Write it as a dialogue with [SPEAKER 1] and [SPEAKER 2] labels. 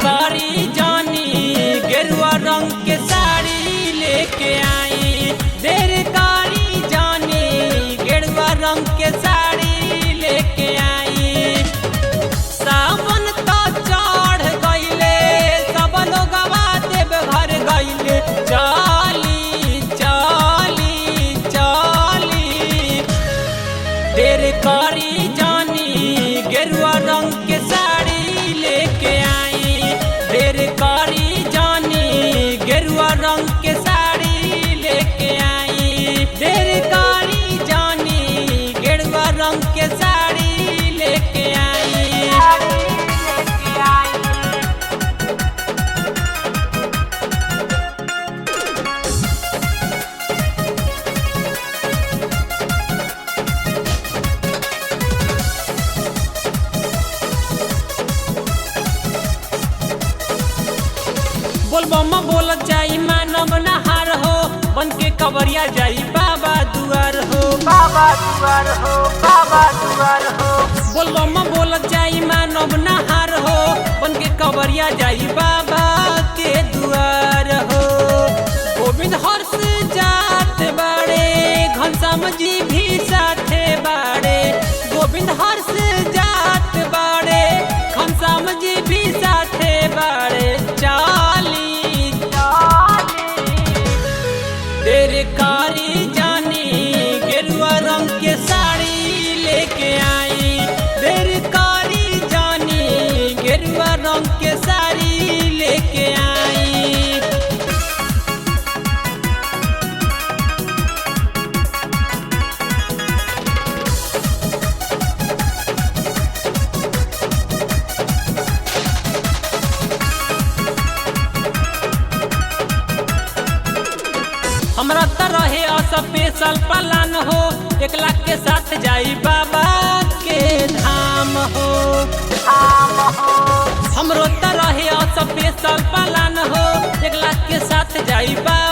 [SPEAKER 1] कारी जानी गेरुआ रंग के साड़ी लेके आई। देर कारी जानी गेरुआ रंग के साड़ी लेके आई। सावन तो चढ़ गईले सब लोग देव घर गईले। चाली चाली चाली देर कारी जानी गेरुआ रंग के साड़ी लेके आई। देर कारी जानी गेरुआ रंग के साड़ी लेके आई। देर कारी जानी गेरुआ रंग के साड़ी लेके आई। बोलबम बोलत जाई मानव नहार हो। बन के कवरिया जाई बाबा दुआर हो। बाबा दुआर हो, बाबा दुआर हो। बोलबम बोलत जाई मानव नहार हो। बन के कवरिया जाई बाबा के दुआर हो। गोविंद हर्ष जात बाड़े घनश्याम जी भी साथे बाड़े। गोविंद हर्ष जात बाड़े घनश्याम जी भी साथे बाड़े। देर कारी जानी गेरुआ रंग के साड़ी लेके आई। देर कारी जानी गेरुआ रंग के साड़ी लेके आई। हमरा त रहे स्पेशल प्लान हो। 1 लाख के साथ जाई बाबा के धाम हो। हमरो त रहे स्पेशल प्लान हो। 1 लाख के साथ जाई बाबा